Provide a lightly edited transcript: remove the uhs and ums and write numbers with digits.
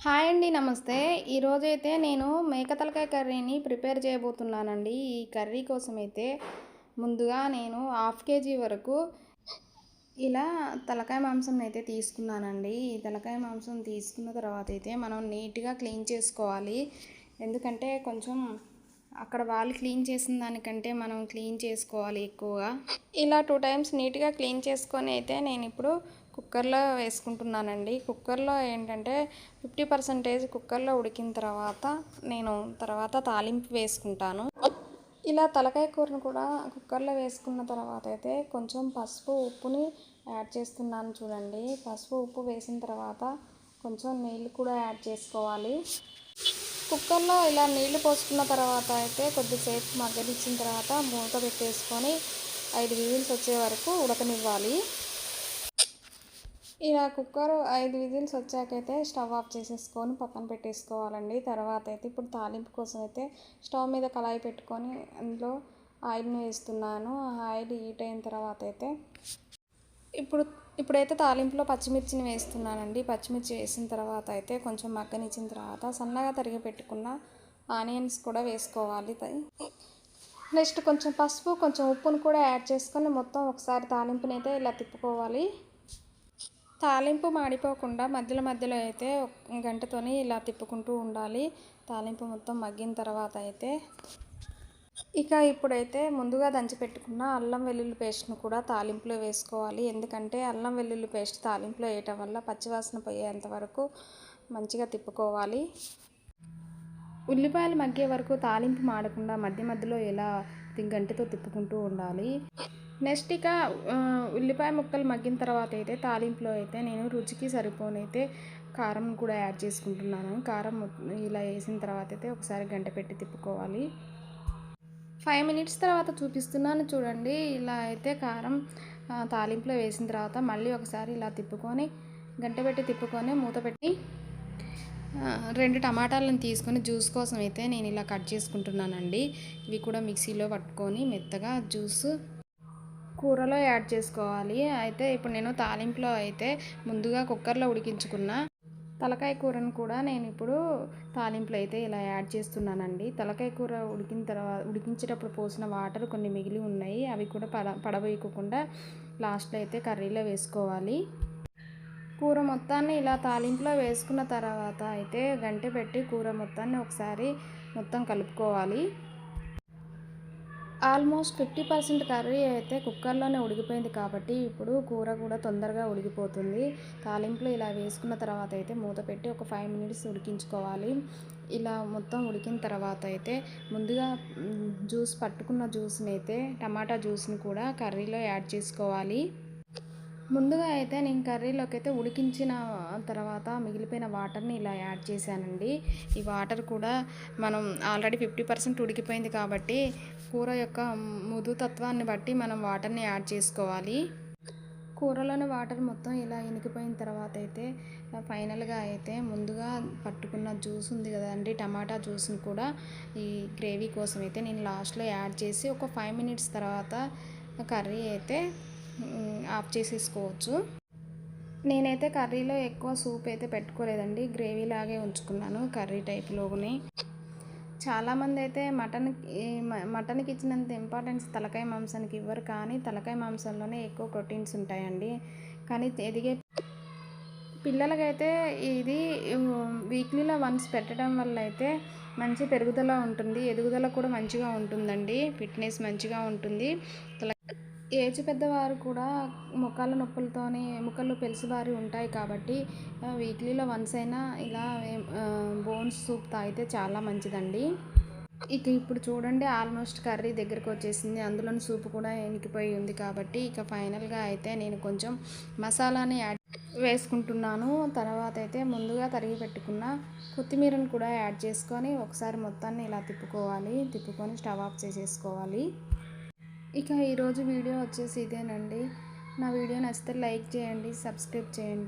Hi అండి, నమస్తే. ఈరోజైతే నేను మేక తలకాయ కర్రీని ప్రిపేర్ చేయబోతున్నానండి. ఈ కర్రీ కోసం అయితే ముందుగా నేను హాఫ్ కేజీ వరకు ఇలా తలకాయ మాంసం అయితే తీసుకున్నానండి. ఈ తలకాయ మాంసం తీసుకున్న తర్వాత అయితే మనం నీట్గా క్లీన్ చేసుకోవాలి. ఎందుకంటే కొంచెం అక్కడ వాళ్ళు క్లీన్ చేసిన దానికంటే మనం క్లీన్ చేసుకోవాలి ఎక్కువగా. ఇలా 2 టైమ్స్ నీట్గా క్లీన్ చేసుకొని అయితే నేను ఇప్పుడు కుక్కర్లో వేసుకుంటున్నానండి. కుక్కర్లో ఏంటంటే 50% కుక్కర్లో ఉడికిన తర్వాత నేను తాలింపు వేసుకుంటాను. ఇలా తలకాయ కూరను కూడా కుక్కర్లో వేసుకున్న తర్వాత అయితే కొంచెం పసుపు ఉప్పుని యాడ్ చేస్తున్నాను చూడండి. పసుపు ఉప్పు వేసిన తర్వాత కొంచెం నీళ్ళు కూడా యాడ్ చేసుకోవాలి. కుక్కర్లో ఇలా నీళ్లు పోసుకున్న తర్వాత అయితే కొద్దిసేపు మగ్గనిచ్చిన తర్వాత మూత పెట్టేసుకొని 5 విజిల్స్ వచ్చే వరకు ఉడకనివ్వాలి. ఇలా కుక్కర్ 5 విజిల్స్ వచ్చాకైతే స్టవ్ ఆఫ్ చేసేసుకొని పక్కన పెట్టేసుకోవాలండి. తర్వాత అయితే ఇప్పుడు తాలింపు కోసం అయితే స్టవ్ మీద కళాయి పెట్టుకొని అందులో ఆయిల్ని వేస్తున్నాను. ఆయిల్ హీట్ అయిన తర్వాత అయితే ఇప్పుడైతే తాలింపులో పచ్చిమిర్చిని వేస్తున్నానండి. పచ్చిమిర్చి వేసిన తర్వాత అయితే కొంచెం మగ్గనిచ్చిన తర్వాత సన్నగా తరిగి పెట్టుకున్న ఆనియన్స్ కూడా వేసుకోవాలి. నెక్స్ట్ కొంచెం పసుపు కొంచెం ఉప్పును కూడా యాడ్ చేసుకొని మొత్తం ఒకసారి తాలింపుని అయితే ఇలా తిప్పుకోవాలి. తాలింపు మాడిపోకుండా మధ్యలో అయితే గంటతోని ఇలా తిప్పుకుంటూ ఉండాలి. తాలింపు మొత్తం మగ్గిన తర్వాత అయితే ఇప్పుడైతే ముందుగా దంచి పెట్టుకున్న అల్లం వెల్లుల్లి పేస్ట్ను కూడా తాలింపులో వేసుకోవాలి. ఎందుకంటే అల్లం వెల్లుల్లి పేస్ట్ తాలింపులో వేయటం వల్ల పచ్చివాసన పోయేంత వరకు మంచిగా తిప్పుకోవాలి. ఉల్లిపాయలు మగ్గే వరకు తాలింపు మాడకుండా మధ్యలో ఇలా గంటెతో తిప్పుకుంటూ ఉండాలి. నెక్స్ట్ ఉల్లిపాయ ముక్కలు మగ్గిన తర్వాత అయితే తాలింపులో అయితే నేను రుచికి సరిపోనైతే కారం కూడా యాడ్ చేసుకుంటున్నాను. కారం ఇలా వేసిన తర్వాత అయితే ఒకసారి గంట పెట్టి తిప్పుకోవాలి. 5 మినిట్స్ తర్వాత చూపిస్తున్నాను చూడండి. ఇలా అయితే కారం తాలింపులో వేసిన తర్వాత మళ్ళీ ఒకసారి ఇలా తిప్పుకొని గంట పెట్టి తిప్పుకొని మూత పెట్టి 2 టమాటాలను తీసుకొని జ్యూస్ కోసం అయితే నేను ఇలా కట్ చేసుకుంటున్నానండి. ఇవి కూడా మిక్సీలో పట్టుకొని మెత్తగా జ్యూస్ కూరలో యాడ్ చేసుకోవాలి. అయితే ఇప్పుడు నేను తాలింపులో అయితే ముందుగా కుక్కర్లో ఉడికించుకున్న తలకాయ కూరను కూడా నేను ఇప్పుడు తాలింపులో అయితే ఇలా యాడ్ చేస్తున్నానండి. తలకాయ కూర ఉడికించేటప్పుడు పోసిన వాటర్ కొన్ని మిగిలి ఉన్నాయి. అవి కూడా పడవేయకుండా లాస్ట్లో అయితే కర్రీలో వేసుకోవాలి. కూర మొత్తాన్ని ఇలా తాలింపులో వేసుకున్న తర్వాత అయితే గంటె పెట్టి కూర మొత్తాన్ని ఒకసారి మొత్తం కలుపుకోవాలి. ఆల్మోస్ట్ 50% కర్రీ అయితే కుక్కర్లోనే ఉడికిపోయింది కాబట్టి ఇప్పుడు కూర కూడా తొందరగా ఉడికిపోతుంది. తాలింపులో ఇలా వేసుకున్న తర్వాత అయితే మూత పెట్టి ఒక 5 మినిట్స్ ఉడికించుకోవాలి. ఇలా మొత్తం ఉడికిన తర్వాత అయితే ముందుగా పట్టుకున్న జ్యూస్ని అయితే టమాటా జ్యూస్ని కూడా కర్రీలో యాడ్ చేసుకోవాలి. ముందుగా అయితే నేను కర్రీలోకి అయితే ఉడికించిన తర్వాత మిగిలిపోయిన వాటర్ని ఇలా యాడ్ చేశానండి. ఈ వాటర్ కూడా మనం ఆల్రెడీ 50% ఉడికిపోయింది కాబట్టి కూర యొక్క మృదుతత్వాన్ని బట్టి మనం వాటర్ని యాడ్ చేసుకోవాలి. కూరలోని వాటర్ మొత్తం ఇలా ఇనికిపోయిన తర్వాత అయితే ఫైనల్గా అయితే ముందుగా పట్టుకున్న జ్యూస్ ఉంది కదండి, టమాటా జ్యూస్ని కూడా ఈ గ్రేవీ కోసం అయితే నేను లాస్ట్లో యాడ్ చేసి ఒక 5 మినిట్స్ తర్వాత కర్రీ అయితే ఆఫ్ చేసేసుకోవచ్చు. నేనైతే కర్రీలో ఎక్కువ సూప్ అయితే పెట్టుకోలేదండి, గ్రేవీ లాగే ఉంచుకున్నాను కర్రీ టైప్లోని. చాలామంది అయితే మటన్కి ఇచ్చినంత ఇంపార్టెన్స్ తలకాయ మాంసానికి ఇవ్వరు, కానీ తలకాయ మాంసంలోనే ఎక్కువ ప్రోటీన్స్ ఉంటాయండి. కానీ ఎదిగే పిల్లలకైతే ఇది వీక్లీలో వన్స్ పెట్టడం వల్ల అయితే మంచి పెరుగుదల ఉంటుంది, ఎదుగుదల కూడా మంచిగా ఉంటుందండి, ఫిట్నెస్ మంచిగా ఉంటుంది. ఏజ్ పెద్దవారు కూడా మొక్కల నొప్పులతోని ముక్కలు పెలుసుబారి ఉంటాయి కాబట్టి వీక్లీలో వన్స్ అయినా ఇలా బోన్స్ సూప్ తాగితే చాలా మంచిదండి. ఇప్పుడు చూడండి, ఆల్మోస్ట్ కర్రీ దగ్గరకు వచ్చేసింది, అందులోని సూప్ కూడా ఎనికిపోయి ఉంది కాబట్టి ఫైనల్గా అయితే నేను కొంచెం మసాలాని యాడ్ వేసుకుంటున్నాను. తర్వాత అయితే ముందుగా తరిగి పెట్టుకున్న కొత్తిమీరను కూడా యాడ్ చేసుకొని ఒకసారి మొత్తాన్ని ఇలా తిప్పుకొని స్టవ్ ఆఫ్ చేసేసుకోవాలి. ఈరోజు వీడియో వచ్చేసి ఇదేనండి. నా వీడియో నచ్చితే లైక్ చేయండి, సబ్స్క్రైబ్ చేయండి.